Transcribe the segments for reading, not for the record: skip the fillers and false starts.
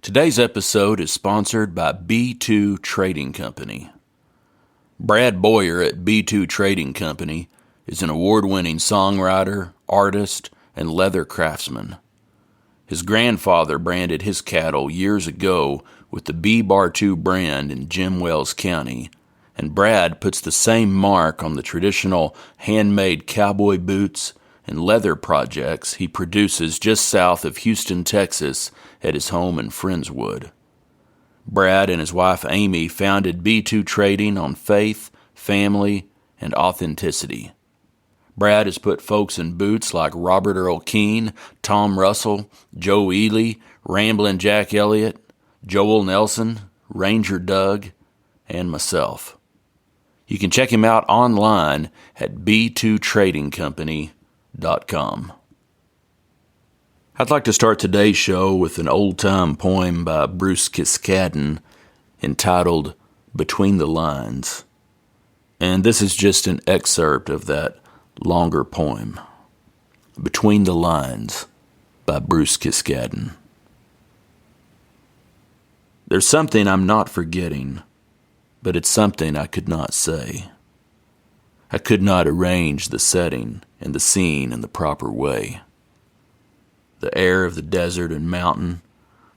Today's episode is sponsored by B2 Trading Company. Brad Boyer at B2 Trading Company is an award-winning songwriter, artist, and leather craftsman. His grandfather branded his cattle years ago with the B-Bar2 brand in Jim Wells County, and Brad puts the same mark on the traditional handmade cowboy boots and leather projects he produces just south of Houston, Texas, at his home in Friendswood. Brad and his wife Amy founded B2 Trading on faith, family, and authenticity. Brad has put folks in boots like Robert Earl Keen, Tom Russell, Joe Ely, Ramblin' Jack Elliott, Joel Nelson, Ranger Doug, and myself. You can check him out online at b2tradingcompany.com. I'd like to start today's show with an old-time poem by Bruce Kiskadden entitled Between the Lines. And this is just an excerpt of that longer poem, Between the Lines by Bruce Kiskadden. There's something I'm not forgetting, but it's something I could not say. I could not arrange the setting and the scene in the proper way. The air of the desert and mountain,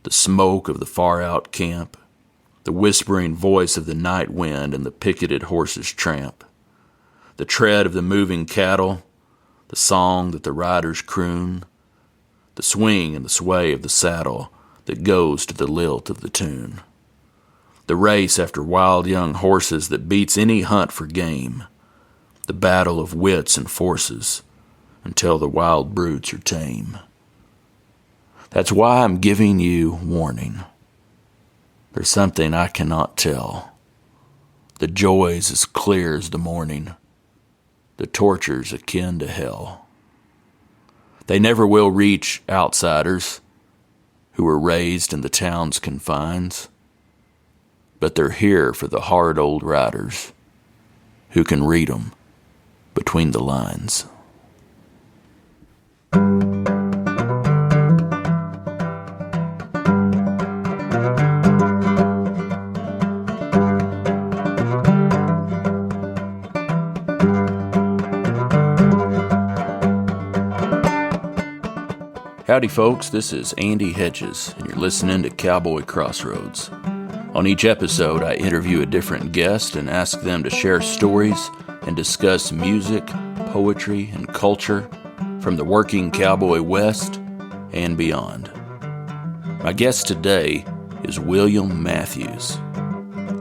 the smoke of the far-out camp, the whispering voice of the night wind and the picketed horse's tramp, the tread of the moving cattle, the song that the riders croon, the swing and the sway of the saddle that goes to the lilt of the tune, the race after wild young horses that beats any hunt for game, the battle of wits and forces until the wild brutes are tame. That's why I'm giving you warning. There's something I cannot tell. The joy's as clear as the morning. The torture's akin to hell. They never will reach outsiders who were raised in the town's confines, but they're here for the hard old riders who can read 'em between the lines. Howdy folks, this is Andy Hedges, and you're listening to Cowboy Crossroads. On each episode, I interview a different guest and ask them to share stories and discuss music, poetry, and culture from the working cowboy west and beyond. My guest today is William Matthews.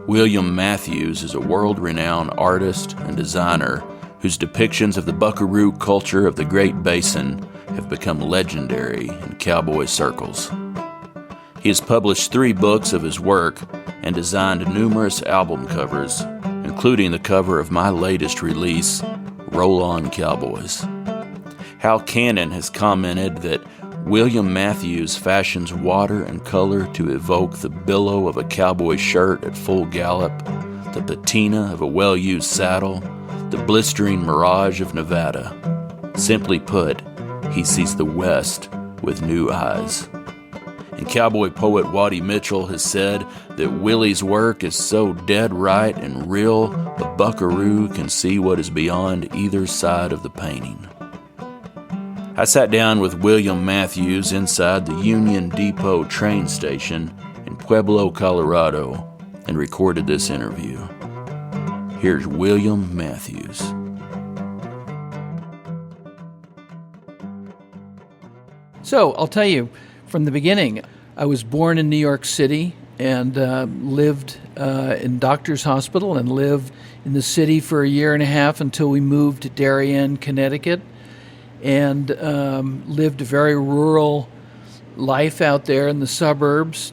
William Matthews is a world-renowned artist and designer whose depictions of the buckaroo culture of the Great Basin have become legendary in cowboy circles. He has published 3 books of his work and designed numerous album covers, including the cover of my latest release, Roll On Cowboys. Hal Cannon has commented that William Matthews fashions water and color to evoke the billow of a cowboy shirt at full gallop, the patina of a well-used saddle, the blistering mirage of Nevada. Simply put, he sees the West with new eyes. And cowboy poet Waddy Mitchell has said that Willie's work is so dead right and real, a buckaroo can see what is beyond either side of the painting. I sat down with William Matthews inside the Union Depot train station in Pueblo, Colorado, and recorded this interview. Here's William Matthews. So, I'll tell you, from the beginning, I was born in New York City and lived in Doctor's Hospital and lived in the city for a year and a half until we moved to Darien, Connecticut, and lived a very rural life out there in the suburbs.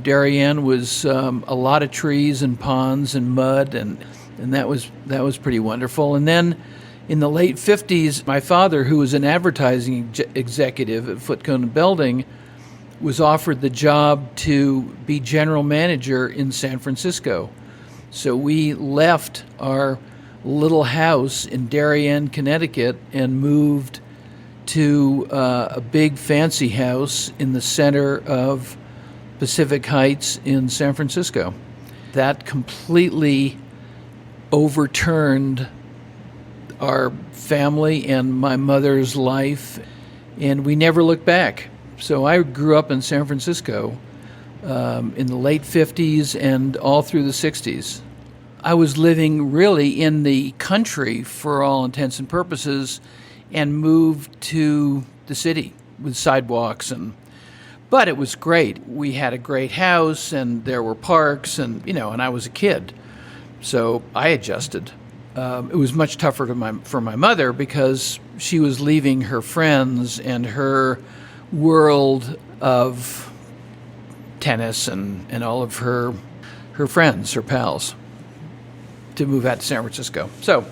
Darien was a lot of trees and ponds and mud, and that was pretty wonderful. And then in the late 50s, my father, who was an advertising executive at Footcone Belding, was offered the job to be general manager in San Francisco. So we left our little house in Darien, Connecticut, and moved to a big fancy house in the center of Pacific Heights in San Francisco. That completely overturned our family and my mother's life, and we never looked back. So I grew up in San Francisco in the late 50s and all through the 60s. I was living really in the country for all intents and purposes, and moved to the city with sidewalks, but it was great. We had a great house, and there were parks, and I was a kid, so I adjusted. It was much tougher for my mother because she was leaving her friends and her world of tennis and all of her friends, her pals, to move out to San Francisco. So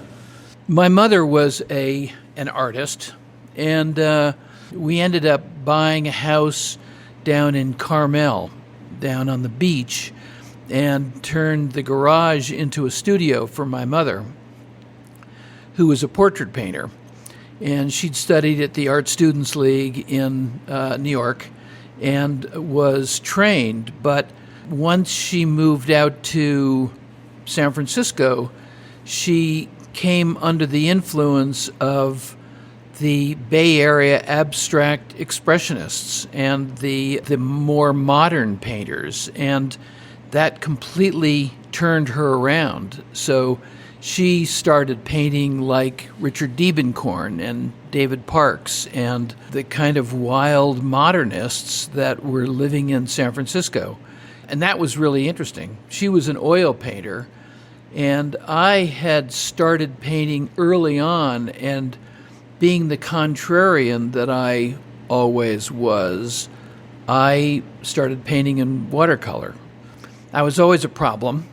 my mother was an artist, and we ended up buying a house down in Carmel, down on the beach, and turned the garage into a studio for my mother, who was a portrait painter. And she'd studied at the Art Students League in New York and was trained. But once she moved out to San Francisco, she came under the influence of the Bay Area abstract expressionists and the more modern painters, and that completely turned her around. So she started painting like Richard Diebenkorn and David Parks and the kind of wild modernists that were living in San Francisco. And that was really interesting. She was an oil painter, and I had started painting early on, and being the contrarian that I always was, I started painting in watercolor. I was always a problem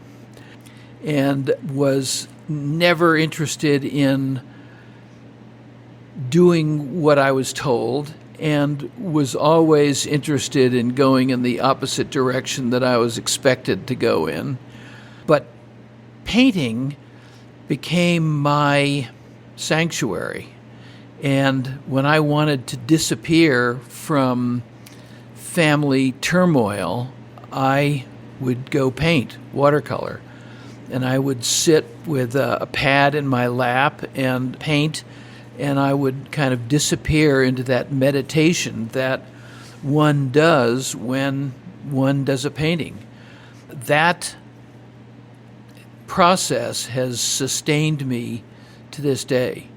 and was never interested in doing what I was told, and was always interested in going in the opposite direction that I was expected to go in. But painting became my sanctuary. And when I wanted to disappear from family turmoil, I would go paint watercolor. And I would sit with a pad in my lap and paint, and I would kind of disappear into that meditation that one does when one does a painting. That process has sustained me to this day.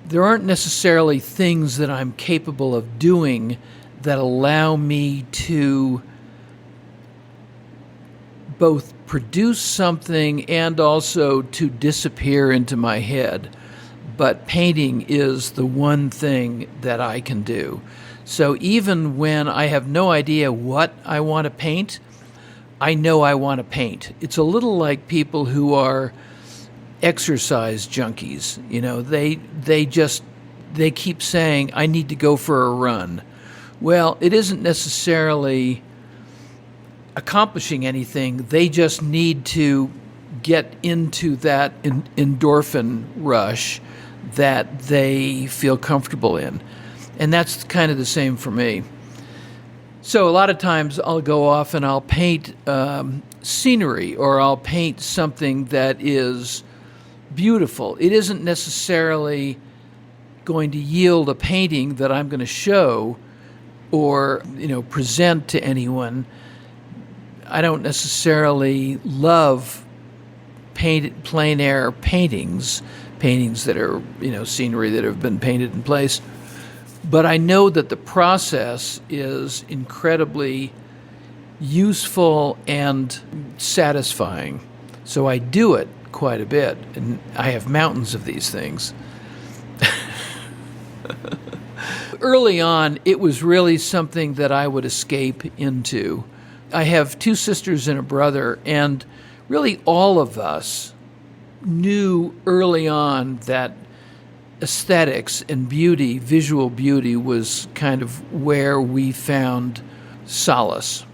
There aren't necessarily things that I'm capable of doing that allow me to both produce something and also to disappear into my head. But painting is the one thing that I can do. So even when I have no idea what I want to paint, I know I want to paint. It's a little like people who are exercise junkies. They keep saying, I need to go for a run. Well, it isn't necessarily accomplishing anything. They just need to get into that endorphin rush that they feel comfortable in. And that's kind of the same for me. So a lot of times I'll go off and I'll paint scenery, or I'll paint something that is beautiful. It isn't necessarily going to yield a painting that I'm going to show or present to anyone. I don't necessarily love plein air paintings that are scenery that have been painted in place, but I know that the process is incredibly useful and satisfying. So I do it quite a bit, and I have mountains of these things. Early on, it was really something that I would escape into. I have two sisters and a brother, and really all of us knew early on that aesthetics and beauty, visual beauty, was kind of where we found solace.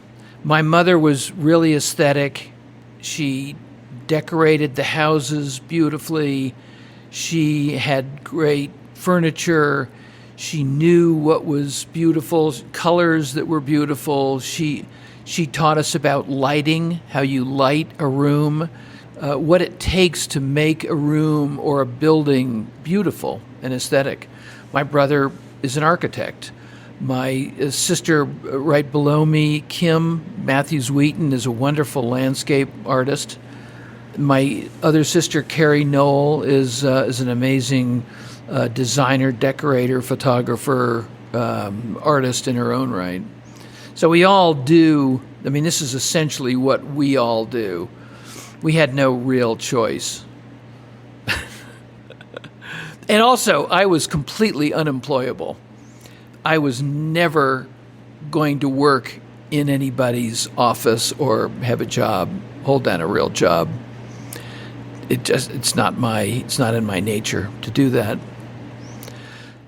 My mother was really aesthetic. She decorated the houses beautifully. She had great furniture. She knew what was beautiful, colors that were beautiful. She She taught us about lighting, how you light a room, what it takes to make a room or a building beautiful and aesthetic. My brother is an architect. My sister right below me, Kim Matthews-Wheaton, is a wonderful landscape artist. My other sister, Carrie Knoll, is an amazing designer, decorator, photographer, artist in her own right. So we all do, this is essentially what we all do. We had no real choice. And also, I was completely unemployable. I was never going to work in anybody's office or have a job, hold down a real job. It's not in my nature to do that.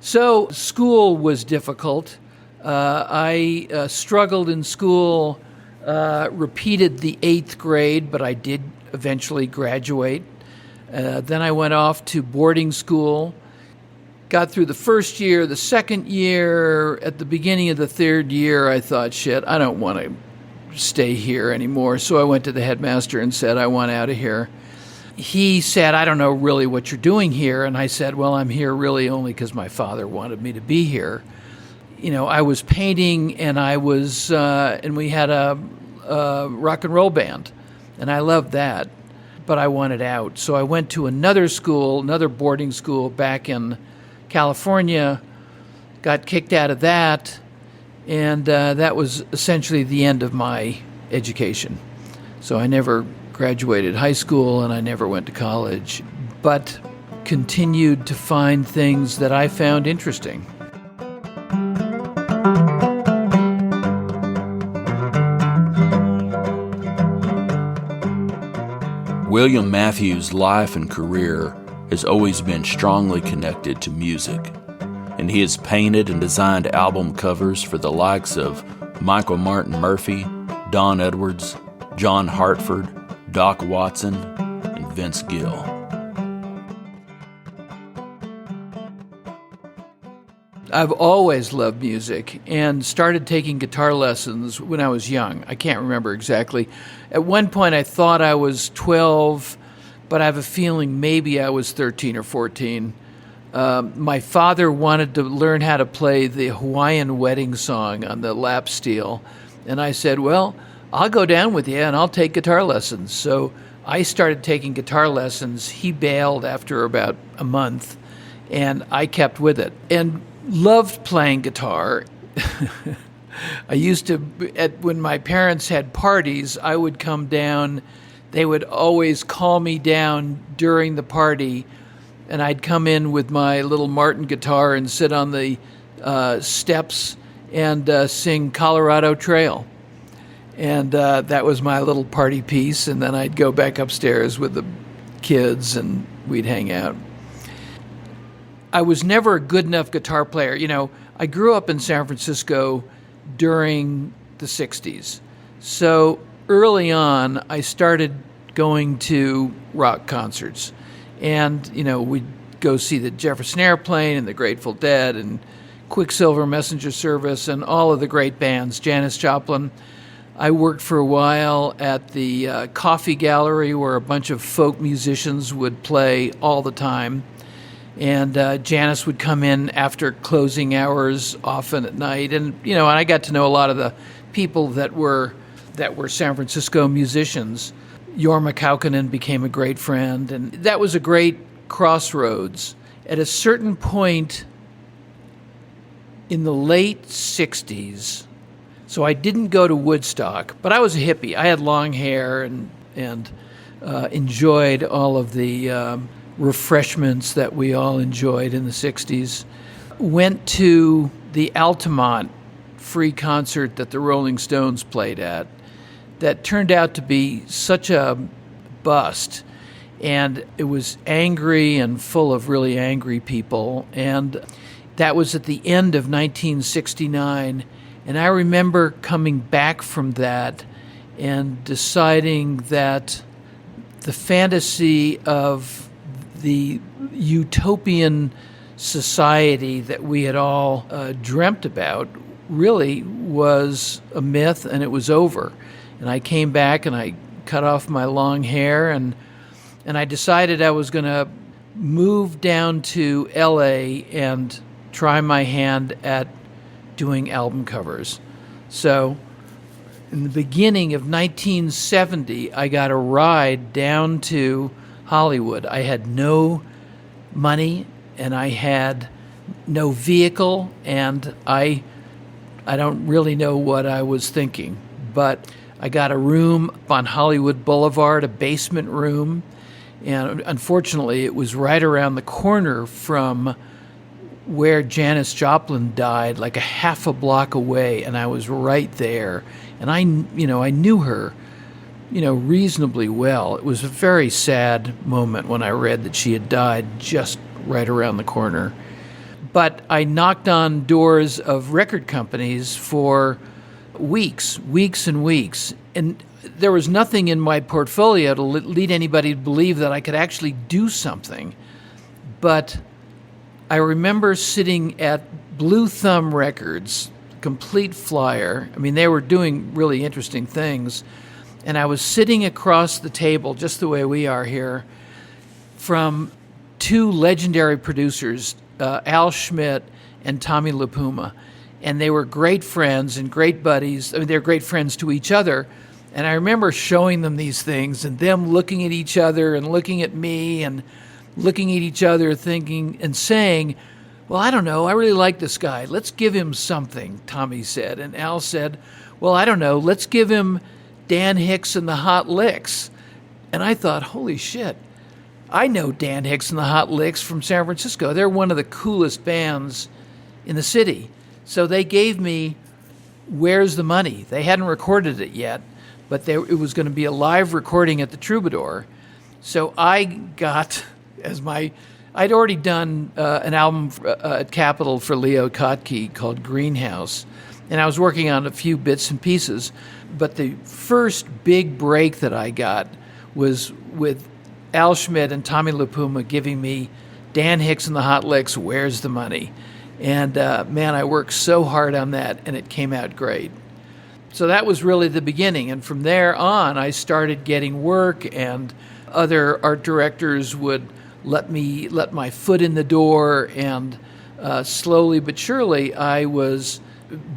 So school was difficult. I struggled in school, repeated the 8th grade, but I did eventually graduate. Then I went off to boarding school, got through the first year, the second year. At the beginning of the third year, I thought, shit, I don't want to stay here anymore. So I went to the headmaster and said, I want out of here. He said, I don't know really what you're doing here. And I said, well, I'm here really only because my father wanted me to be here. I was painting, and and we had a rock and roll band, and I loved that, but I wanted out. So I went to another boarding school back in California, got kicked out of that, and that was essentially the end of my education. So I never graduated high school, and I never went to college, but continued to find things that I found interesting. William Matthews' life and career has always been strongly connected to music, and he has painted and designed album covers for the likes of Michael Martin Murphey, Don Edwards, John Hartford, Doc Watson, and Vince Gill. I've always loved music and started taking guitar lessons when I was young. I can't remember exactly. At one point I thought I was 12, but I have a feeling maybe I was 13 or 14. My father wanted to learn how to play the Hawaiian wedding song on the lap steel, and I said, well, I'll go down with you and I'll take guitar lessons. So I started taking guitar lessons. He bailed after about a month, and I kept with it and loved playing guitar. I used to, when my parents had parties, I would come down. They would always call me down during the party, and I'd come in with my little Martin guitar and sit on the steps and sing Colorado Trail. And that was my little party piece, and then I'd go back upstairs with the kids and we'd hang out. I was never a good enough guitar player. I grew up in San Francisco during the 60s. So early on, I started going to rock concerts. And, we'd go see the Jefferson Airplane and the Grateful Dead and Quicksilver Messenger Service and all of the great bands, Janis Joplin. I worked for a while at the Coffee Gallery, where a bunch of folk musicians would play all the time. And Janis would come in after closing hours, often at night, and and I got to know a lot of the people that were San Francisco musicians. Jorma Kaukonen became a great friend, and that was a great crossroads. At a certain point in the late 60s, so I didn't go to Woodstock, but I was a hippie. I had long hair and enjoyed all of the refreshments that we all enjoyed in the 60s. Went to the Altamont free concert that the Rolling Stones played at that turned out to be such a bust. And it was angry and full of really angry people. And that was at the end of 1969. And I remember coming back from that and deciding that the fantasy of the utopian society that we had all dreamt about really was a myth and it was over. And I came back and I cut off my long hair and I decided I was going to move down to LA and try my hand at doing album covers. So in the beginning of 1970, I got a ride down to Hollywood. I had no money and I had no vehicle, and I don't really know what I was thinking, but I got a room on Hollywood Boulevard, a basement room, and unfortunately it was right around the corner from where Janis Joplin died, like a half a block away, and I was right there. And I knew her, reasonably well. It was a very sad moment when I read that she had died just right around the corner. But I knocked on doors of record companies for weeks and weeks. And there was nothing in my portfolio to lead anybody to believe that I could actually do something. But I remember sitting at Blue Thumb Records, complete flyer. I mean, they were doing really interesting things. And I was sitting across the table, just the way we are here, from two legendary producers, Al Schmidt and Tommy LaPuma. And they were great friends and great buddies. I mean, they're great friends to each other. And I remember showing them these things and them looking at each other and looking at me and looking at each other, thinking and saying, well, I don't know, I really like this guy. Let's give him something, Tommy said. And Al said, well, I don't know, let's give him Dan Hicks and the Hot Licks. And I thought, holy shit, I know Dan Hicks and the Hot Licks from San Francisco. They're one of the coolest bands in the city. So they gave me Where's the Money? They hadn't recorded it yet, but it was going to be a live recording at the Troubadour. So I got, I'd already done an album at Capitol for Leo Kottke called Greenhouse, and I was working on a few bits and pieces. But the first big break that I got was with Al Schmidt and Tommy LaPuma giving me Dan Hicks and the Hot Licks, Where's the Money? And man, I worked so hard on that, and it came out great. So that was really the beginning. And from there on, I started getting work, and other art directors would let my foot in the door, and slowly but surely I was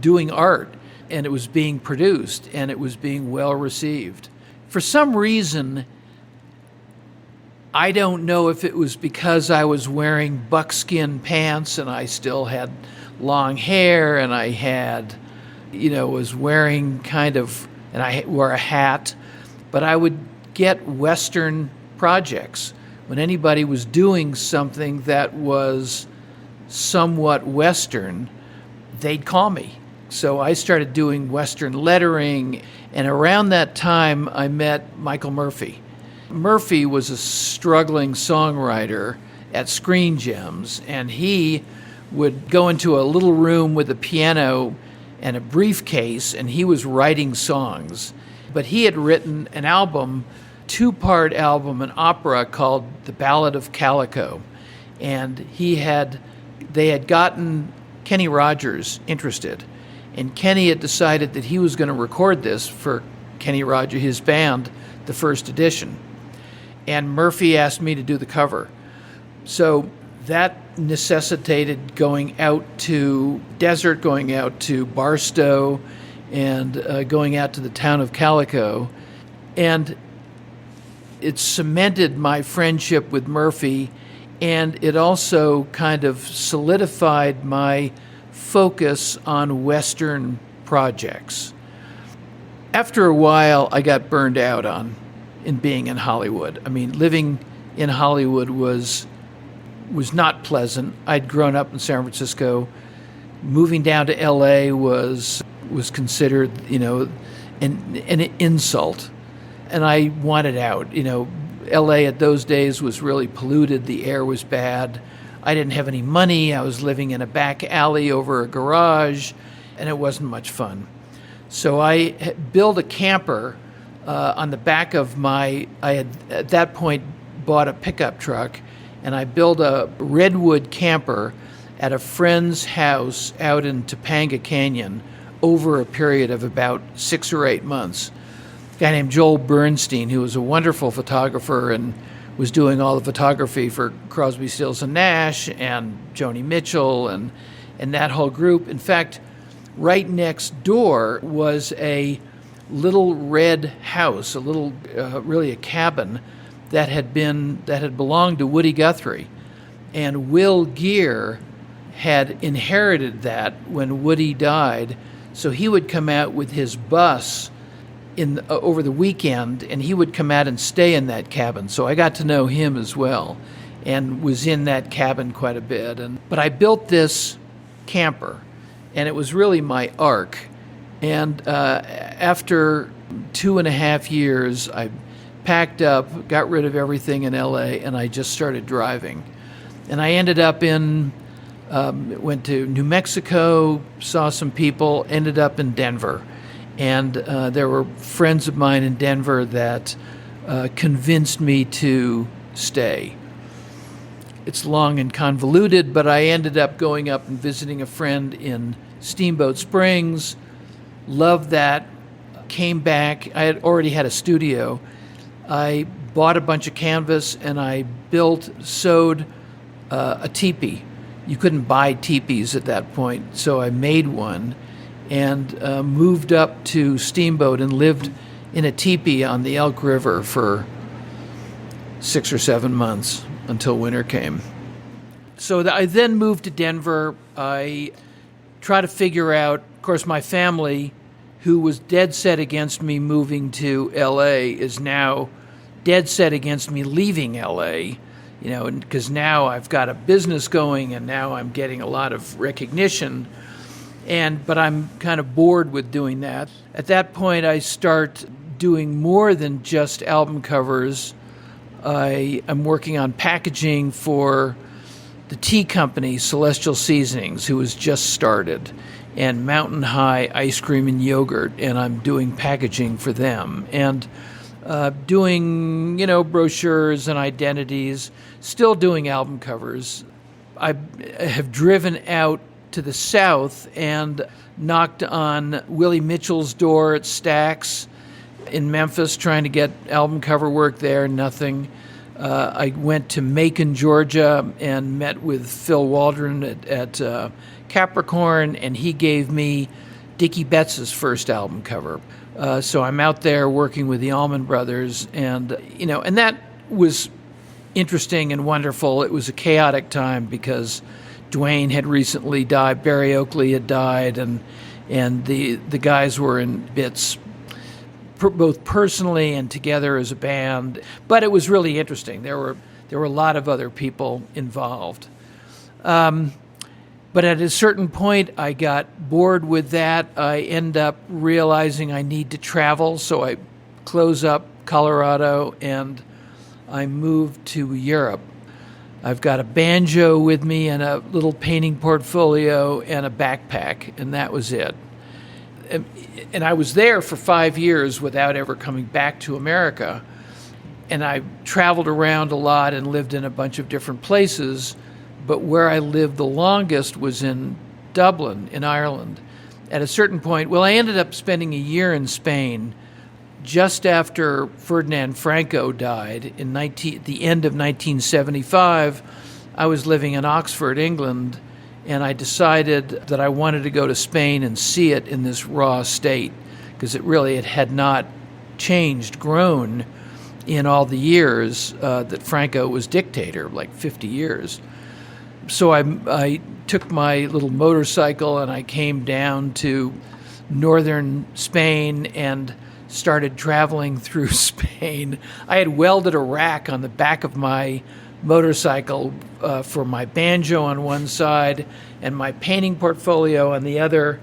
doing art, and it was being produced, and it was being well received. For some reason, I don't know if it was because I was wearing buckskin pants and I still had long hair, and I had, was wearing and I wore a hat, but I would get Western projects. When anybody was doing something that was somewhat Western, they'd call me. So I started doing Western lettering, and around that time I met Michael Murphy. Murphy was a struggling songwriter at Screen Gems, and he would go into a little room with a piano and a briefcase, and he was writing songs. But he had written an album, two-part album, an opera called The Ballad of Calico. And they had gotten Kenny Rogers interested. And Kenny had decided that he was going to record this for Kenny Rogers, his band, the first edition. And Murphy asked me to do the cover. So that necessitated going out to Desert, going out to Barstow, and going out to the town of Calico. And it cemented my friendship with Murphy, and it also kind of solidified my focus on Western projects. After a while, I got burned out in being in Hollywood. I mean, living in Hollywood was not pleasant. I'd grown up in San Francisco. Moving down to LA was considered, an insult. And I wanted out. LA at those days was really polluted. The air was bad. I didn't have any money. I was living in a back alley over a garage, and it wasn't much fun. So I built a camper on the back of I had at that point bought a pickup truck, and I built a redwood camper at a friend's house out in Topanga Canyon over a period of about 6 or 8 months. A guy named Joel Bernstein, who was a wonderful photographer and was doing all the photography for Crosby, Stills and Nash and Joni Mitchell and that whole group. In fact, right next door was a little red house, a little, really a cabin that had belonged to Woody Guthrie. And Will Geer had inherited that when Woody died. So he would come out with his bus over the weekend, and he would come out and stay in that cabin. So I got to know him as well and was in that cabin quite a bit. But I built this camper, and it was really my ark. And after 2.5 years, I packed up, got rid of everything in LA, and I just started driving. And I ended up went to New Mexico, saw some people, ended up in Denver. And there were friends of mine in Denver that convinced me to stay. It's long and convoluted, but I ended up going up and visiting a friend in Steamboat Springs. Loved that. Came back. I had already had a studio. I bought a bunch of canvas and I sewed a teepee. You couldn't buy teepees at that point, so I made one and moved up to Steamboat and lived in a teepee on the Elk River for 6 or 7 months until winter came. So I then moved to Denver. I tried to figure out, of course, my family, who was dead set against me moving to LA, is now dead set against me leaving LA, because now I've got a business going and now I'm getting a lot of recognition. But I'm kind of bored with doing that. At that point, I start doing more than just album covers. I'm working on packaging for the tea company, Celestial Seasonings, who has just started, and Mountain High Ice Cream and Yogurt, and I'm doing packaging for them. And doing, brochures and identities, still doing album covers. I have driven out to the south and knocked on Willie Mitchell's door at Stax in Memphis, trying to get album cover work there. Nothing. I went to Macon, Georgia, and met with Phil Waldron at Capricorn, and he gave me Dickie Betts' first album cover. So I'm out there working with the Allman Brothers, and that was interesting and wonderful. It was a chaotic time because Dwayne had recently died, Barry Oakley had died, and the guys were in bits, both personally and together as a band. But it was really interesting. There were a lot of other people involved. But at a certain point, I got bored with that. I end up realizing I need to travel, so I close up Colorado and I moved to Europe. I've got a banjo with me and a little painting portfolio and a backpack, and that was it. And I was there for 5 years without ever coming back to America. And I traveled around a lot and lived in a bunch of different places, but where I lived the longest was in Dublin, in Ireland. At a certain point, I ended up spending a year in Spain just after Ferdinand Franco died at the end of 1975. I was living in Oxford, England, and I decided that I wanted to go to Spain and see it in this raw state, because it had not changed, grown in all the years that Franco was dictator, like 50 years. So I took my little motorcycle and I came down to northern Spain and started traveling through Spain. I had welded a rack on the back of my motorcycle for my banjo on one side and my painting portfolio on the other,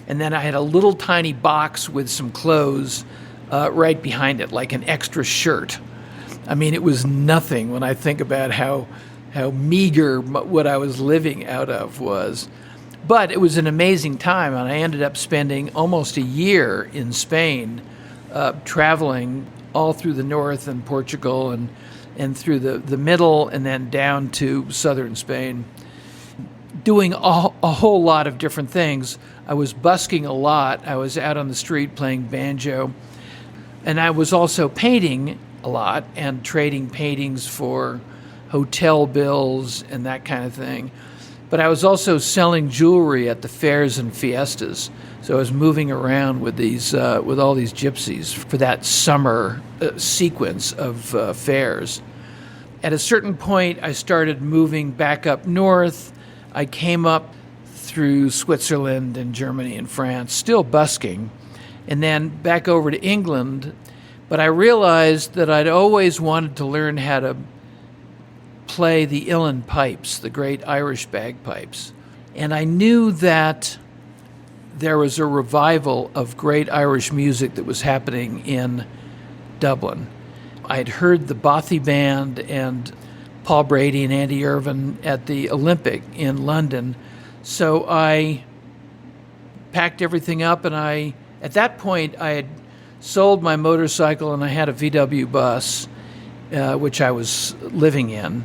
and then I had a little tiny box with some clothes right behind it, like an extra shirt. I mean, it was nothing when I think about how meager what I was living out of was. But it was an amazing time, and I ended up spending almost a year in Spain, traveling all through the north and Portugal and through the middle and then down to southern Spain. doing a whole lot of different things. I was busking a lot. I was out on the street playing banjo. And I was also painting a lot and trading paintings for hotel bills and that kind of thing. But I was also selling jewelry at the fairs and fiestas. So I was moving around with with all these gypsies for that summer sequence of fairs. At a certain point, I started moving back up north. I came up through Switzerland and Germany and France, still busking, and then back over to England. But I realized that I'd always wanted to learn how to play the uilleann pipes, the great Irish bagpipes. And I knew that there was a revival of great Irish music that was happening in Dublin. I'd heard the Bothy Band and Paul Brady and Andy Irvine at the Olympic in London. So I packed everything up, and at that point, I had sold my motorcycle, and I had a VW bus, which I was living in.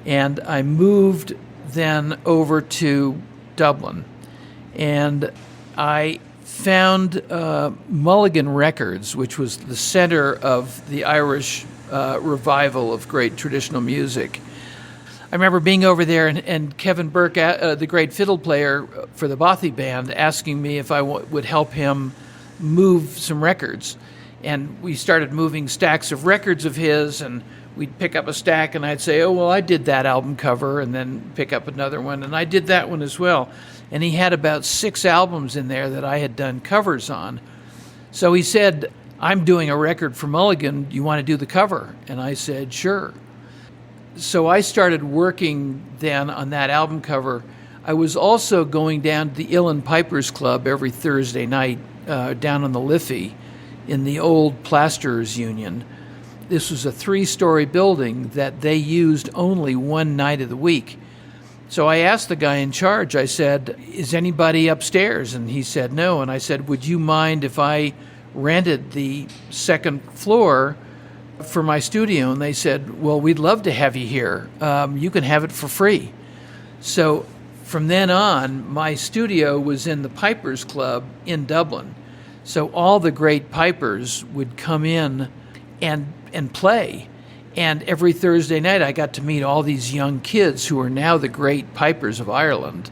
And I moved then over to Dublin. And I found Mulligan Records, which was the center of the Irish revival of great traditional music. I remember being over there and Kevin Burke, the great fiddle player for the Bothy Band, asking me if I would help him move some records. And we started moving stacks of records of his, and we'd pick up a stack, and I'd say, oh, well, I did that album cover, and then pick up another one, and I did that one as well. And he had about 6 albums in there that I had done covers on. So he said, I'm doing a record for Mulligan. You want to do the cover? And I said, sure. So I started working then on that album cover. I was also going down to the Uilleann Pipers Club every Thursday night down on the Liffey in the old Plasterers Union. This was a 3-story building that they used only one night of the week. So I asked the guy in charge, I said, is anybody upstairs? And he said no. And I said, would you mind if I rented the second floor for my studio? And they said, well, we'd love to have you here. You can have it for free. So from then on, my studio was in the Pipers Club in Dublin. So all the great pipers would come in and play. And every Thursday night, I got to meet all these young kids who are now the great pipers of Ireland.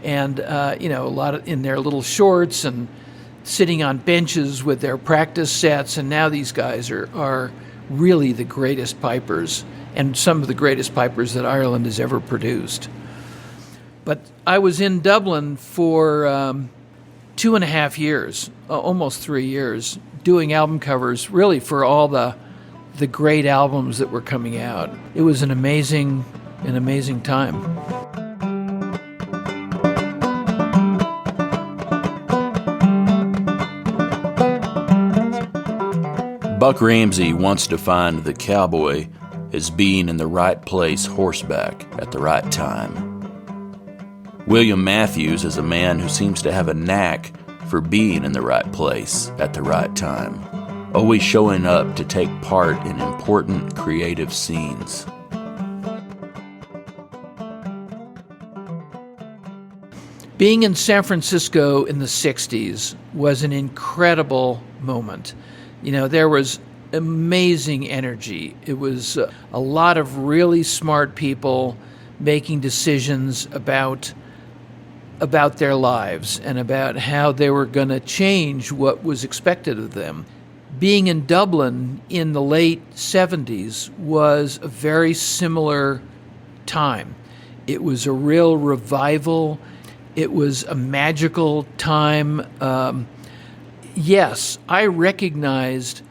And, a lot in their little shorts and sitting on benches with their practice sets. And now these guys are really the greatest pipers, and some of the greatest pipers that Ireland has ever produced. But I was in Dublin for 2.5 years, almost 3 years, doing album covers, really for all the great albums that were coming out. It was an amazing time. Buck Ramsey once defined the cowboy as being in the right place horseback at the right time. William Matthews is a man who seems to have a knack for being in the right place at the right time, always showing up to take part in important creative scenes. Being in San Francisco in the 60s was an incredible moment. There was amazing energy. It was a lot of really smart people making decisions about their lives and about how they were going to change what was expected of them. Being in Dublin in the late 70s was a very similar time. It was a real revival. It was a magical time. Yes, I recognized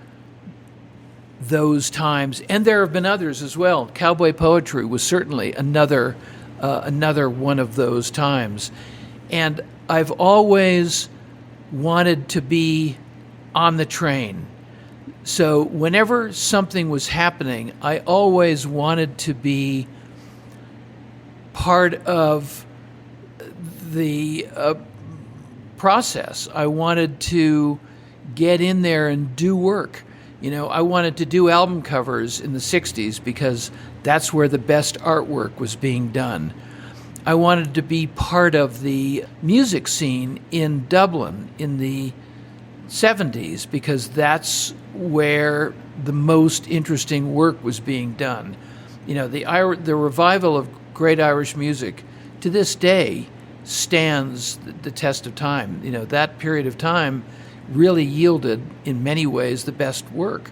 those times, and there have been others as well. Cowboy poetry was certainly another one of those times. And I've always wanted to be on the train. So whenever something was happening, I always wanted to be part of the process. I wanted to get in there and do work. I wanted to do album covers in the 60s because that's where the best artwork was being done. I wanted to be part of the music scene in Dublin in the 70s because that's where the most interesting work was being done. The revival of great Irish music to this day stands the test of time. That period of time really yielded, in many ways, the best work.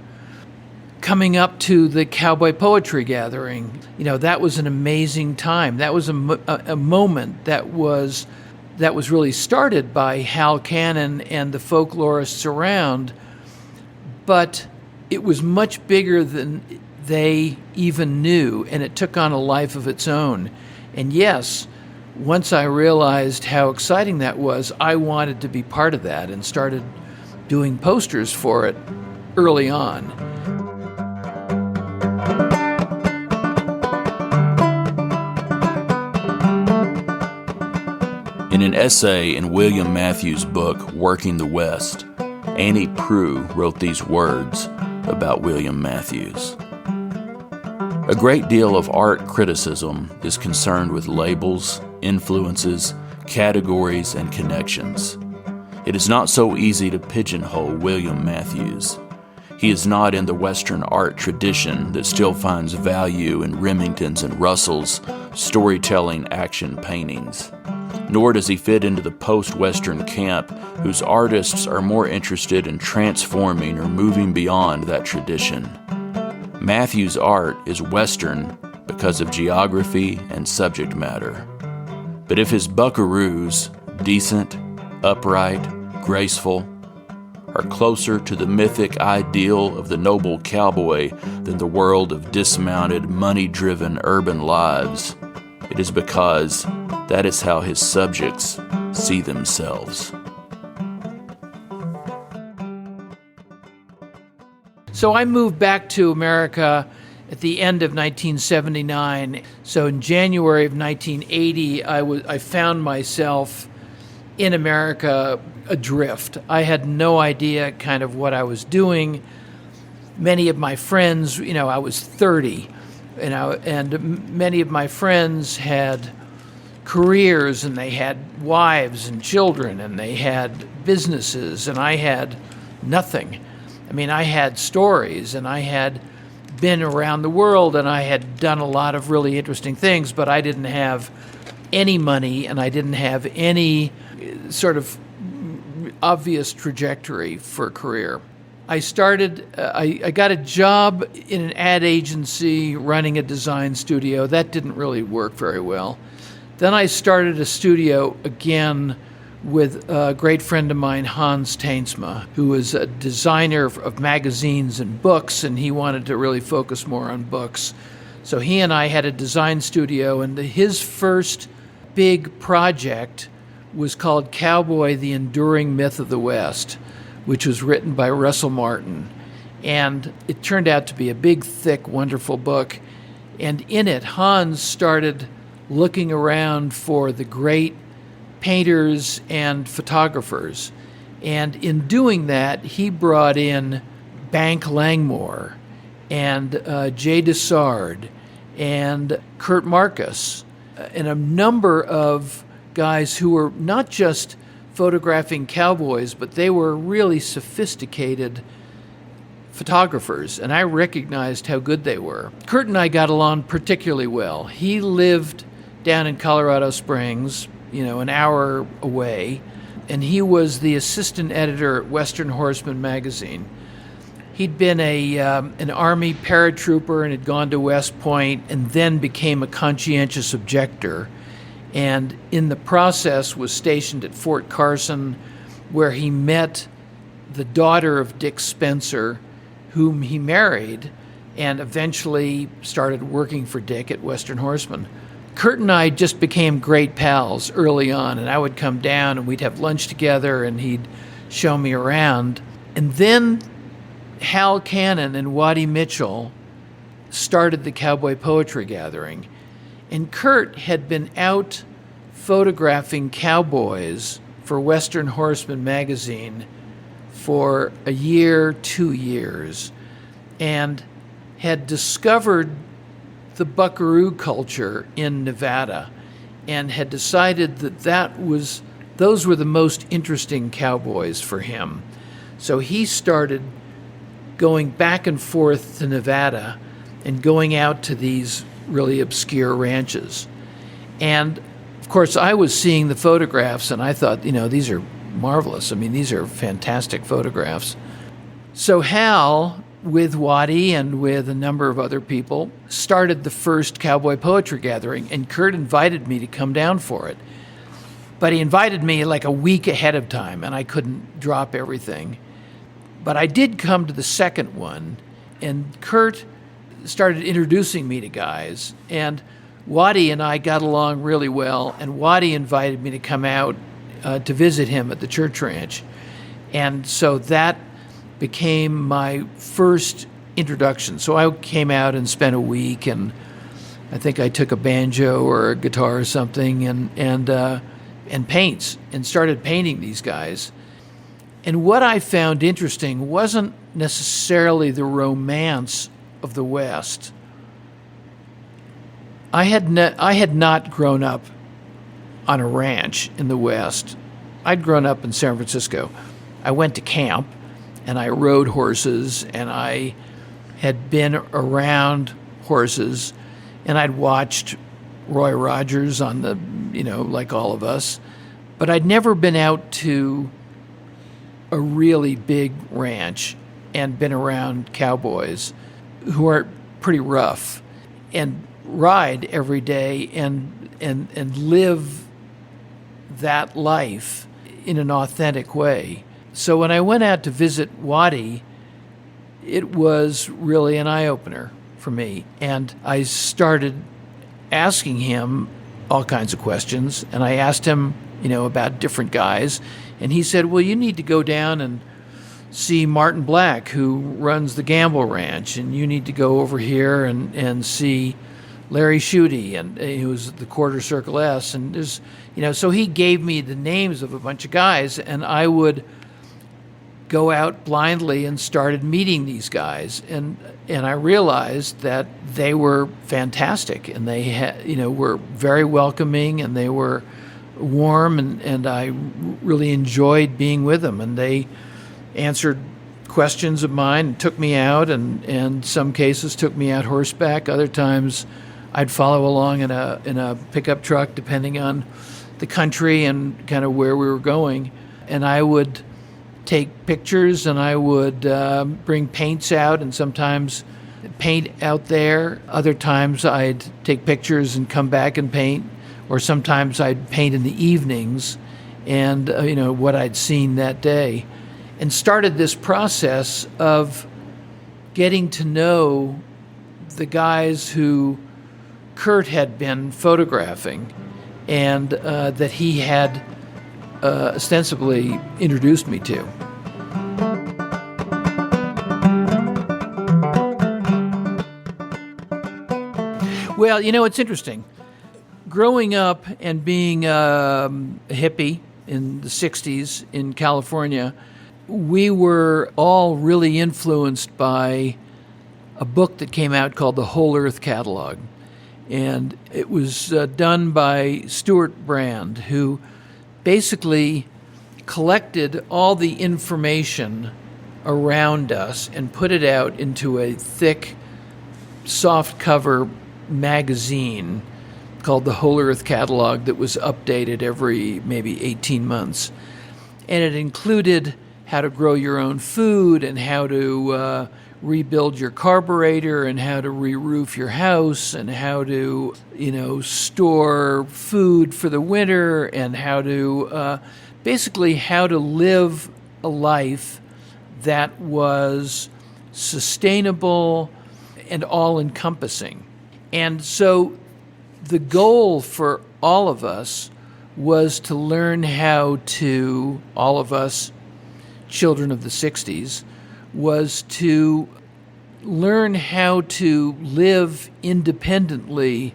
Coming up to the Cowboy Poetry Gathering, that was an amazing time. That was a moment that was really started by Hal Cannon and the folklorists around, but it was much bigger than they even knew, and it took on a life of its own. And yes, once I realized how exciting that was, I wanted to be part of that and started doing posters for it early on. In an essay in William Matthews' book, Working the West, Annie Proulx wrote these words about William Matthews. A great deal of art criticism is concerned with labels, influences, categories, and connections. It is not so easy to pigeonhole William Matthews. He is not in the Western art tradition that still finds value in Remington's and Russell's storytelling action paintings. Nor does he fit into the post-Western camp whose artists are more interested in transforming or moving beyond that tradition. Matthews' art is Western because of geography and subject matter. But if his buckaroos, decent, upright, graceful, are closer to the mythic ideal of the noble cowboy than the world of dismounted, money-driven urban lives, it is because that is how his subjects see themselves. So I moved back to America at the end of 1979. So in January of 1980, I found myself in America adrift. I had no idea kind of what I was doing. Many of my friends, I was 30, and many of my friends had careers, and they had wives and children, and they had businesses, and I had nothing. I had stories, and I had been around the world, and I had done a lot of really interesting things, but I didn't have any money, and I didn't have any sort of obvious trajectory for a career. I got a job in an ad agency running a design studio. That didn't really work very well. Then I started a studio again with a great friend of mine, Hans Tainsma, who was a designer of magazines and books, and he wanted to really focus more on books. So he and I had a design studio, and his first big project was called Cowboy, the Enduring Myth of the West, which was written by Russell Martin. And it turned out to be a big, thick, wonderful book. And in it, Hans started looking around for the great painters and photographers. And in doing that, he brought in Bank Langmore and Jay Dessard and Kurt Marcus and a number of guys who were not just photographing cowboys, but they were really sophisticated photographers, and I recognized how good they were. Kurt and I got along particularly well. He lived down in Colorado Springs, an hour away, and he was the assistant editor at Western Horseman magazine. He'd been an Army paratrooper and had gone to West Point and then became a conscientious objector, and in the process was stationed at Fort Carson, where he met the daughter of Dick Spencer, whom he married, and eventually started working for Dick at Western Horseman. Kurt and I just became great pals early on, and I would come down and we'd have lunch together and he'd show me around. And then Hal Cannon and Waddy Mitchell started the Cowboy Poetry Gathering. And Kurt had been out photographing cowboys for Western Horseman magazine for a year, 2 years, and had discovered the buckaroo culture in Nevada. and had decided those were the most interesting cowboys for him. So he started going back and forth to Nevada and going out to these really obscure ranches. And of course, I was seeing the photographs and I thought, these are marvelous. I mean, these are fantastic photographs. So Hal, with Waddy and with a number of other people, started the first cowboy poetry gathering, and Kurt invited me to come down for it. But he invited me like a week ahead of time, and I couldn't drop everything. But I did come to the second one, and Kurt started introducing me to guys, and Waddy and I got along really well, and Waddy invited me to come out to visit him at the church ranch. And so that became my first introduction. So I came out and spent a week, and I think I took a banjo or a guitar or something, and paints, and started painting these guys. And what I found interesting wasn't necessarily the romance of the West. I had not grown up on a ranch in the West. I'd grown up in San Francisco. I went to camp, and I rode horses, and I had been around horses, and I'd watched Roy Rogers on the, like all of us, but I'd never been out to a really big ranch and been around cowboys who are pretty rough and ride every day and live that life in an authentic way. So when I went out to visit Waddy, it was really an eye-opener for me. And I started asking him all kinds of questions. And I asked him, about different guys. And he said, well, you need to go down and see Martin Black, who runs the Gamble Ranch. And you need to go over here and see Larry Schutte, and who's the Quarter Circle S. And there's, so he gave me the names of a bunch of guys, and I would go out blindly and started meeting these guys, and I realized that they were fantastic, and they had, were very welcoming, and they were warm, and I really enjoyed being with them, and they answered questions of mine and took me out, and in some cases took me out horseback. Other times I'd follow along in a pickup truck, depending on the country and kind of where we were going, and I would take pictures, and I would bring paints out and sometimes paint out there. Other times I'd take pictures and come back and paint, or sometimes I'd paint in the evenings and what I'd seen that day, and started this process of getting to know the guys who Kurt had been photographing and that he had ostensibly introduced me to. Well, it's interesting. Growing up and being a hippie in the 60s in California, we were all really influenced by a book that came out called the Whole Earth Catalog. And it was done by Stuart Brand, who basically collected all the information around us and put it out into a thick, soft cover magazine called the Whole Earth Catalog that was updated every maybe 18 months. And it included how to grow your own food and how to rebuild your carburetor and how to re-roof your house and how to, store food for the winter and how to, basically how to live a life that was sustainable and all-encompassing. And so the goal for all of us was to learn how to, all of us children of the 60s, was to learn how to live independently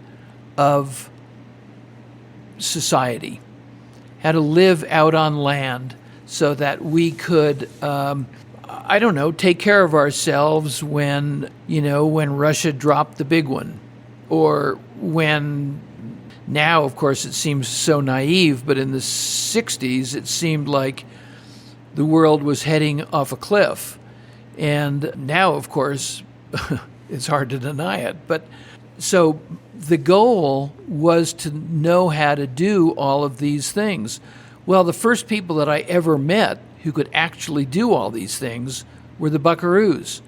of society, how to live out on land so that we could, take care of ourselves when Russia dropped the big one, or when Now, of course, it seems so naive, but in the 60s, it seemed like the world was heading off a cliff. And now, of course, it's hard to deny it. But so the goal was to know how to do all of these things. Well, the first people that I ever met who could actually do all these things were the buckaroos.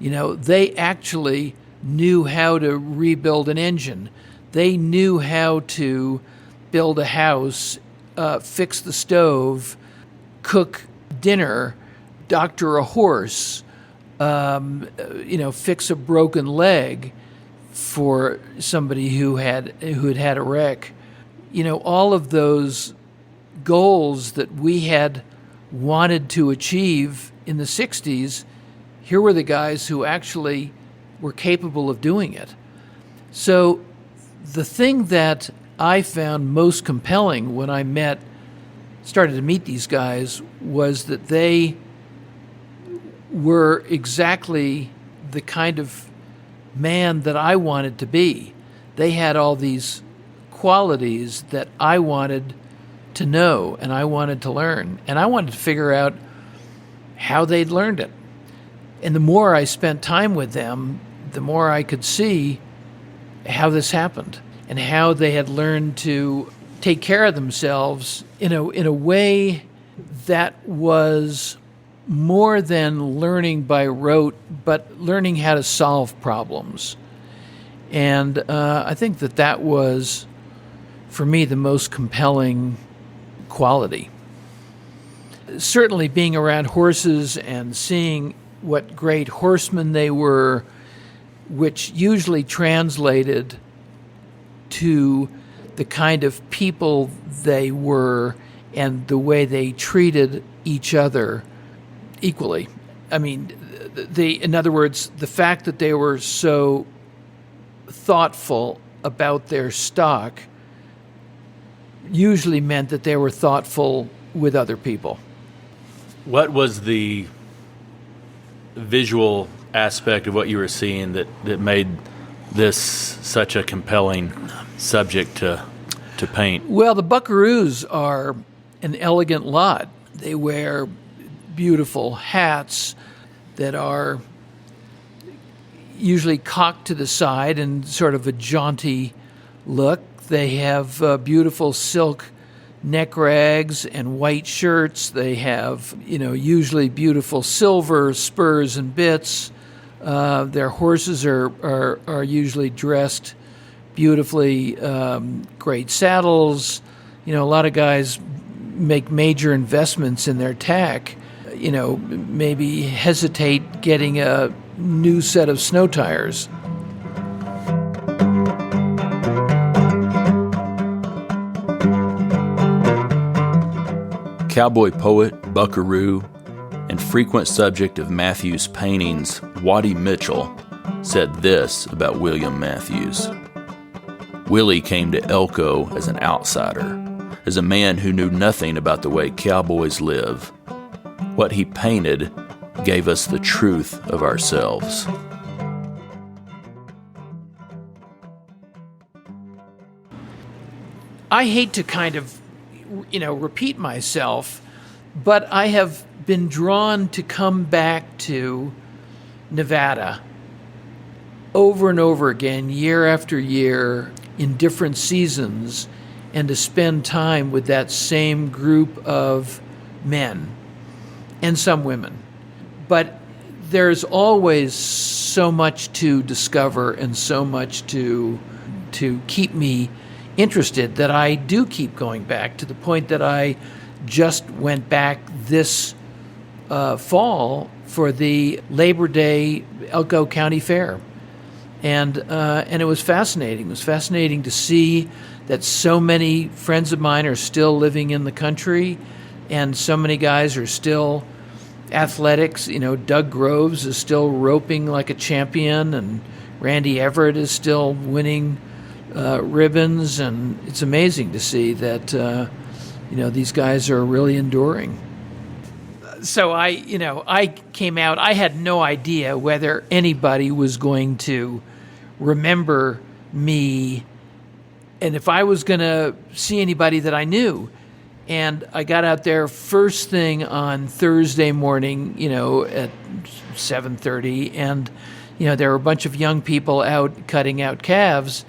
They actually knew how to rebuild an engine. They knew how to build a house, fix the stove, cook dinner, doctor a horse, fix a broken leg for somebody who had a wreck. All of those goals that we had wanted to achieve in the 60s, here were the guys who actually were capable of doing it. So the thing that I found most compelling when I started to meet these guys was that they were exactly the kind of man that I wanted to be. They had all these qualities that I wanted to know and I wanted to learn. And I wanted to figure out how they'd learned it. And the more I spent time with them, the more I could see how this happened and how they had learned to take care of themselves in a way that was more than learning by rote, but learning how to solve problems. And I think that was, for me, the most compelling quality. Certainly being around horses and seeing what great horsemen they were, which usually translated to the kind of people they were and the way they treated each other equally. I mean, in other words, the fact that they were so thoughtful about their stock usually meant that they were thoughtful with other people. What was the visual aspect of what you were seeing that made this such a compelling subject to paint? Well, the buckaroos are an elegant lot. They wear beautiful hats that are usually cocked to the side and sort of a jaunty look. They have beautiful silk neck rags and white shirts. They have, usually beautiful silver spurs and bits. Their horses are usually dressed beautifully, great saddles. A lot of guys make major investments in their tack. Maybe hesitate getting a new set of snow tires. Cowboy poet, buckaroo, and frequent subject of Matthews' paintings, Waddy Mitchell, said this about William Matthews. Willie came to Elko as an outsider, as a man who knew nothing about the way cowboys live. What he painted gave us the truth of ourselves. I hate to kind of, repeat myself, but I have been drawn to come back to Nevada over and over again, year after year, in different seasons, and to spend time with that same group of men and some women. But there's always so much to discover and so much to keep me interested that I do keep going back, to the point that I just went back this fall for the Labor Day Elko County Fair. And it was fascinating. It was fascinating to see that so many friends of mine are still living in the country, and so many guys are still athletics. Doug Groves is still roping like a champion, and Randy Everett is still winning ribbons, and it's amazing to see that these guys are really enduring. So I came out. I had no idea whether anybody was going to remember me and if I was going to see anybody that I knew. And I got out there first thing on Thursday morning, at 7:30, and there were a bunch of young people out cutting out calves,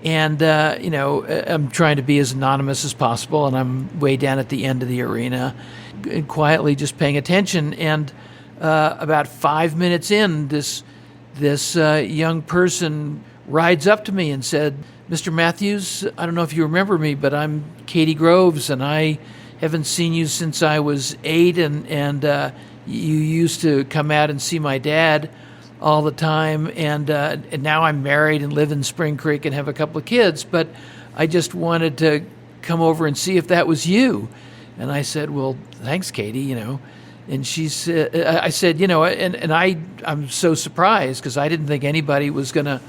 and I'm trying to be as anonymous as possible, and I'm way down at the end of the arena, quietly just paying attention. And about 5 minutes in, this young person rides up to me and said, "Mr. Matthews, I don't know if you remember me, but I'm Katie Groves, and I haven't seen you since I was 8, and you used to come out and see my dad all the time, and now I'm married and live in Spring Creek and have a couple of kids, but I just wanted to come over and see if that was you." And I said, "Well, thanks, Katie, And she said, I said, I'm so surprised because I didn't think anybody was going to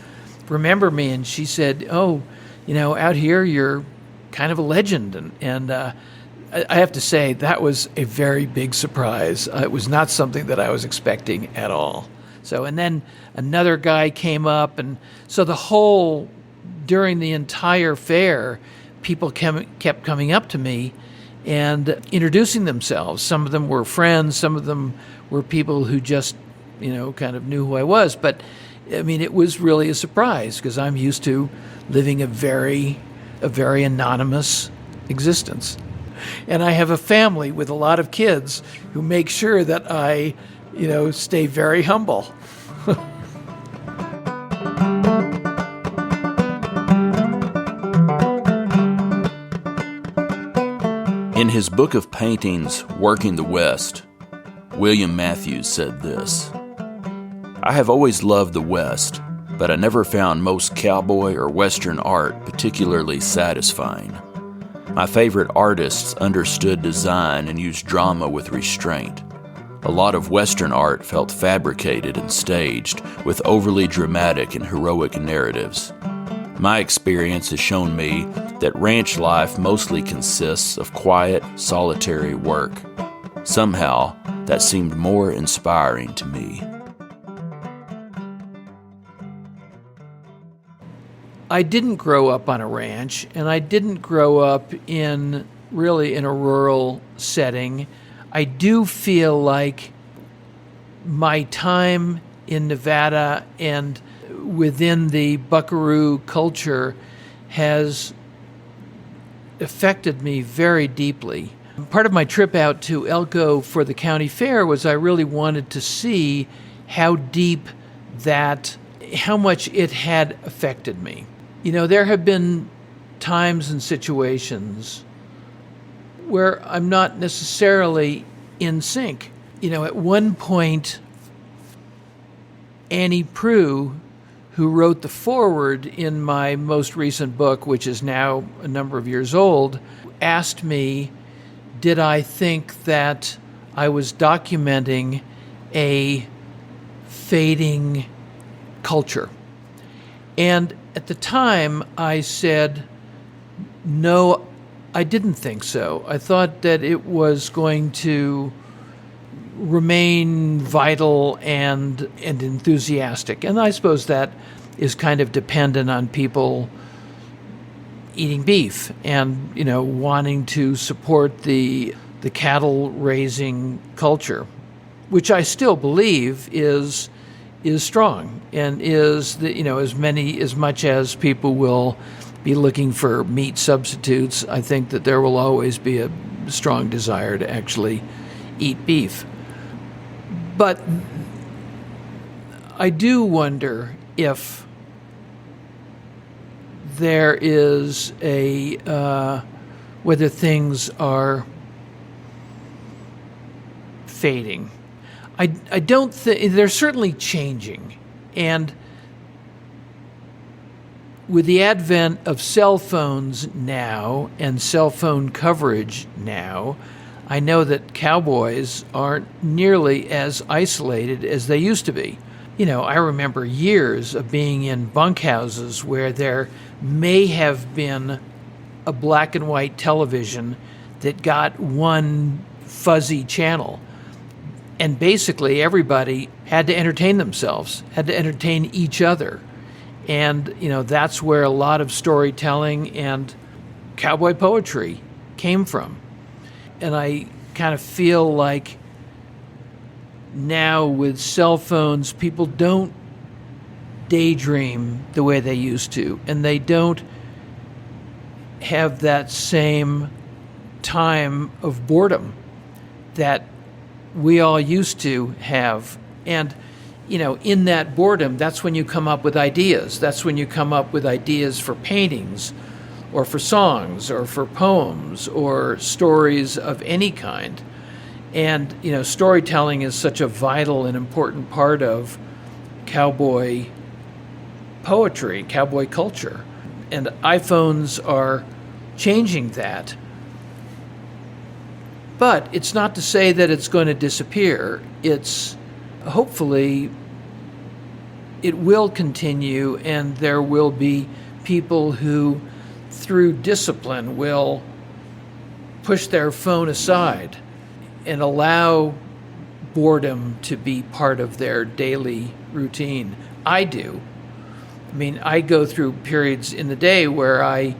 remember me. And she said, "Oh, out here you're kind of a legend." And I have to say that was a very big surprise. It was not something that I was expecting at all. So, and then another guy came up, and so during the entire fair, people kept coming up to me and introducing themselves. Some of them were friends, some of them were people who just, kind of knew who I was. But I mean, it was really a surprise because I'm used to living a very anonymous existence. And I have a family with a lot of kids who make sure that I, stay very humble. In his book of paintings, Working the West, William Matthews said this: "I have always loved the West, but I never found most cowboy or Western art particularly satisfying. My favorite artists understood design and used drama with restraint. A lot of Western art felt fabricated and staged, with overly dramatic and heroic narratives. My experience has shown me that ranch life mostly consists of quiet, solitary work. Somehow, that seemed more inspiring to me." I didn't grow up on a ranch, and I didn't grow up in a rural setting. I do feel like my time in Nevada and within the buckaroo culture has affected me very deeply. Part of my trip out to Elko for the county fair was I really wanted to see how much it had affected me. There have been times and situations where I'm not necessarily in sync. At one point, Annie Proulx, who wrote the foreword in my most recent book, which is now a number of years old, asked me, did I think that I was documenting a fading culture? And at the time, I said, no, I didn't think so. I thought that it was going to remain vital and enthusiastic. And I suppose that is kind of dependent on people eating beef and, wanting to support the cattle raising culture, which I still believe is strong and is as much as people will be looking for meat substitutes. I think that there will always be a strong desire to actually eat beef. But I do wonder if there is whether things are fading. I don't think they're certainly changing, and with the advent of cell phones now and cell phone coverage now, I know that cowboys aren't nearly as isolated as they used to be. I remember years of being in bunkhouses where there may have been a black and white television that got one fuzzy channel. And basically everybody had to entertain themselves, had to entertain each other. And, that's where a lot of storytelling and cowboy poetry came from. And I kind of feel like now with cell phones, people don't daydream the way they used to, and they don't have that same time of boredom that we all used to have. And, in that boredom, that's when you come up with ideas. That's when you come up with ideas for paintings or for songs or for poems or stories of any kind. And, storytelling is such a vital and important part of cowboy poetry, cowboy culture. And iPhones are changing that. But it's not to say that it's going to disappear. It's hopefully it will continue, and there will be people who, through discipline, will push their phone aside and allow boredom to be part of their daily routine. I do. I mean, I go through periods in the day where I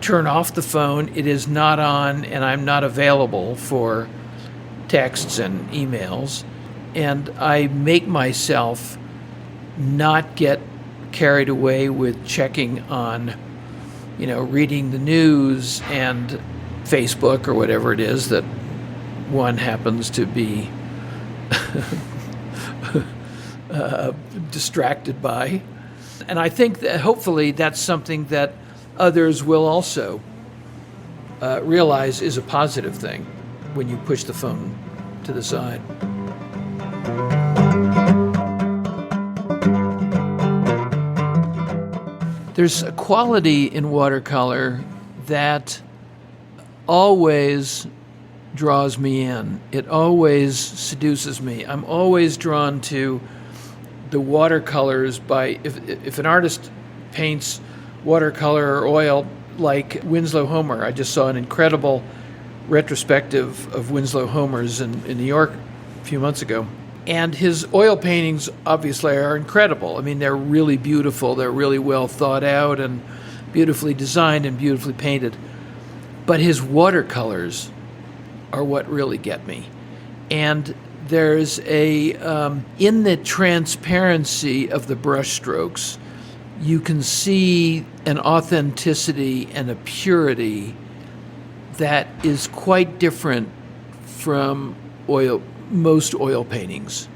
turn off the phone, it is not on, and I'm not available for texts and emails. And I make myself not get carried away with checking on, reading the news and Facebook or whatever it is that one happens to be distracted by. And I think that hopefully that's something that others will also realize is a positive thing when you push the phone to the side. There's a quality in watercolor that always draws me in. It always seduces me. I'm always drawn to the watercolors if an artist paints watercolor or oil like Winslow Homer. I just saw an incredible retrospective of Winslow Homer's in New York a few months ago. And his oil paintings obviously are incredible. I mean, they're really beautiful. They're really well thought out and beautifully designed and beautifully painted. But his watercolors are what really get me. And there's in the transparency of the brushstrokes, you can see an authenticity and a purity that is quite different from most oil paintings.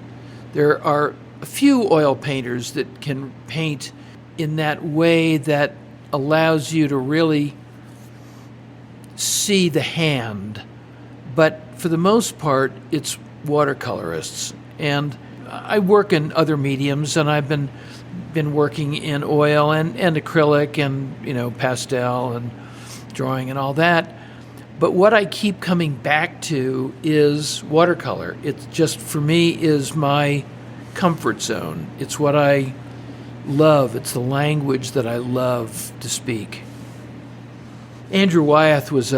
There are a few oil painters that can paint in that way that allows you to really see the hand. But for the most part, it's watercolorists. And I work in other mediums, and I've been working in oil and acrylic and pastel and drawing and all that. But what I keep coming back to is watercolor. It's just, for me, is my comfort zone. It's what I love. It's the language that I love to speak. Andrew Wyeth is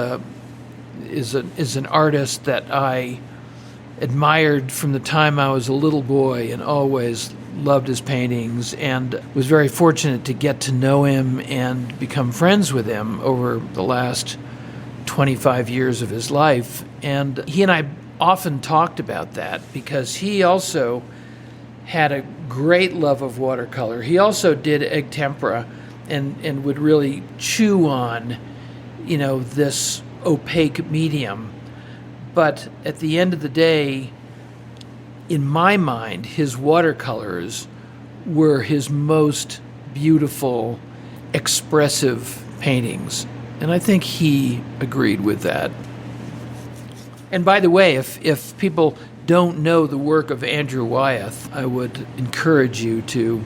an artist that I admired from the time I was a little boy and always loved his paintings, and was very fortunate to get to know him and become friends with him over the last 25 years of his life. And he and I often talked about that because he also had a great love of watercolor. He also did egg tempera and would really chew on, this opaque medium. But at the end of the day, in my mind, his watercolors were his most beautiful, expressive paintings. And I think he agreed with that. And by the way, if people don't know the work of Andrew Wyeth, I would encourage you to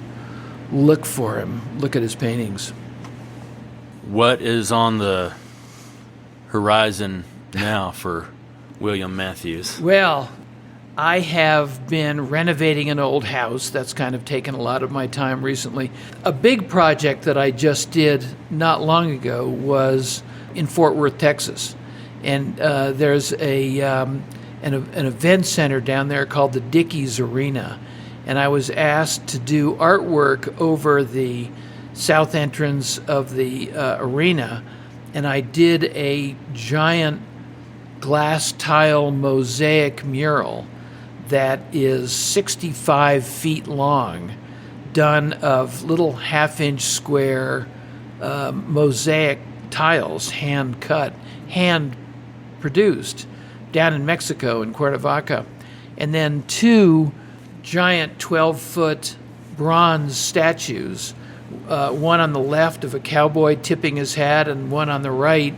look for him, look at his paintings. What is on the horizon now for William Matthews? Well, I have been renovating an old house. That's kind of taken a lot of my time recently. A big project that I just did not long ago was in Fort Worth, Texas. And there's an event center down there called the Dickies Arena. And I was asked to do artwork over the south entrance of the arena, and I did a giant glass tile mosaic mural that is 65 feet long, done of little half-inch square mosaic tiles, hand-cut, hand-produced, down in Mexico, in Cuernavaca. And then 2 giant 12-foot bronze statues, one on the left of a cowboy tipping his hat and one on the right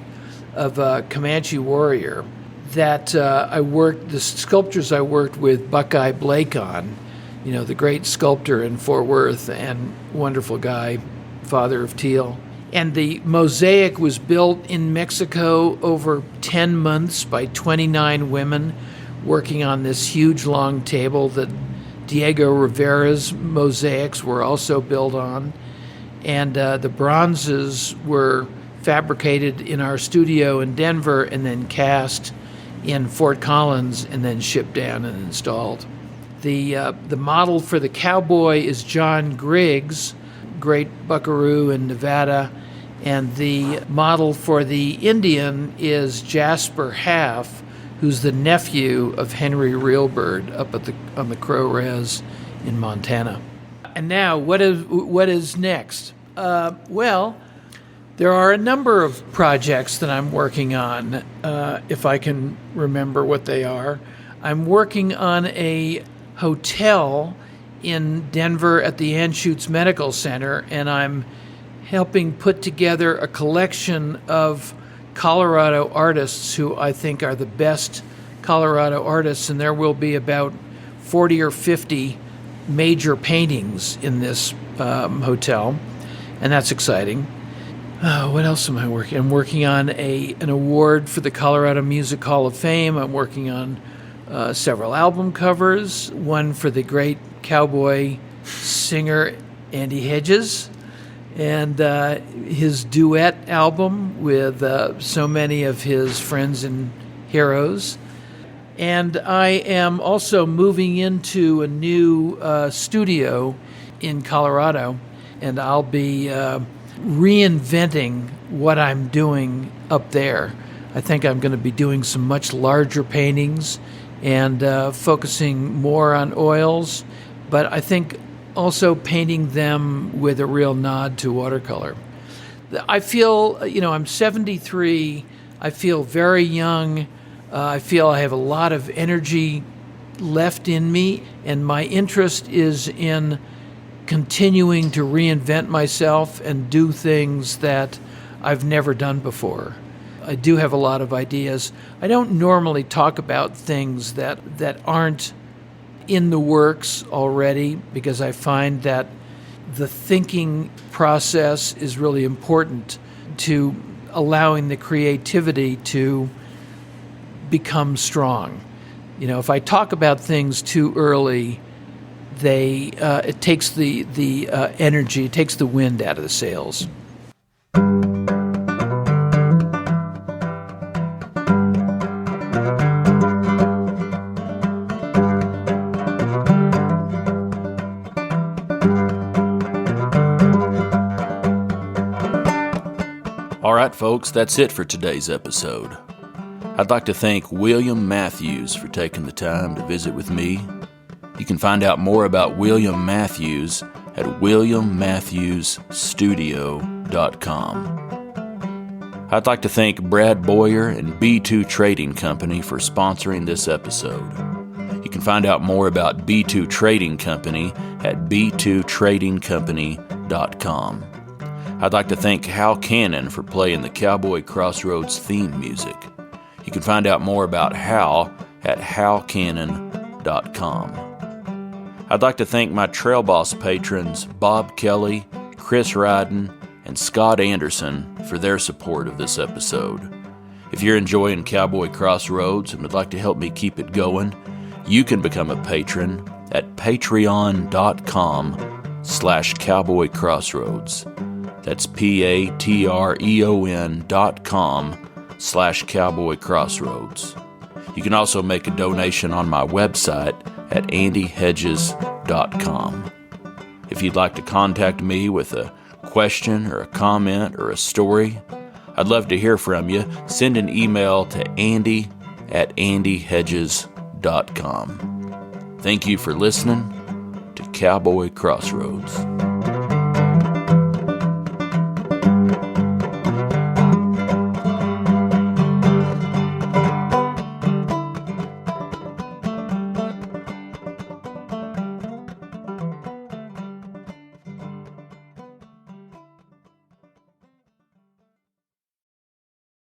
of a Comanche warrior, that the sculptures I worked with Buckeye Blake on, the great sculptor in Fort Worth and wonderful guy, father of Teal. And the mosaic was built in Mexico over 10 months by 29 women working on this huge long table that Diego Rivera's mosaics were also built on. And the bronzes were fabricated in our studio in Denver and then cast in Fort Collins and then shipped down and installed. The model for the cowboy is John Griggs, great buckaroo in Nevada, and the model for the Indian is Jasper Half, who's the nephew of Henry Reelbird up on the Crow Res in Montana. And now, what is next? Well, there are a number of projects that I'm working on, if I can remember what they are. I'm working on a hotel in Denver at the Anschutz Medical Center, and I'm helping put together a collection of Colorado artists who I think are the best Colorado artists, and there will be about 40 or 50 major paintings in this hotel, and that's exciting. What else am I working on? I'm working on an award for the Colorado Music Hall of Fame. I'm working on several album covers, one for the great cowboy singer Andy Hedges, and his duet album with so many of his friends and heroes. And I am also moving into a new studio in Colorado, and I'll be reinventing what I'm doing up there. I think I'm going to be doing some much larger paintings and focusing more on oils, but I think also painting them with a real nod to watercolor. I feel, I'm 73. I feel very young. I feel I have a lot of energy left in me, and my interest is in continuing to reinvent myself and do things that I've never done before. I do have a lot of ideas. I don't normally talk about things that aren't in the works already, because I find that the thinking process is really important to allowing the creativity to become strong. If I talk about things too early, it takes the energy, it takes the wind out of the sails. All right, folks, that's it for today's episode. I'd like to thank William Matthews for taking the time to visit with me. You can find out more about William Matthews at williammatthewsstudio.com. I'd like to thank Brad Boyer and B2 Trading Company for sponsoring this episode. You can find out more about B2 Trading Company at b2tradingcompany.com. I'd like to thank Hal Cannon for playing the Cowboy Crossroads theme music. You can find out more about Hal at halcannon.com. I'd like to thank my Trail Boss patrons Bob Kelly, Chris Ryden, and Scott Anderson for their support of this episode. If you're enjoying Cowboy Crossroads and would like to help me keep it going, you can become a patron at patreon.com/Cowboy Crossroads. That's patreon.com/Cowboy Crossroads. You can also make a donation on my website at andyhedges.com. If you'd like to contact me with a question or a comment or a story, I'd love to hear from you. Send an email to andy@andyhedges.com. Thank you for listening to Cowboy Crossroads.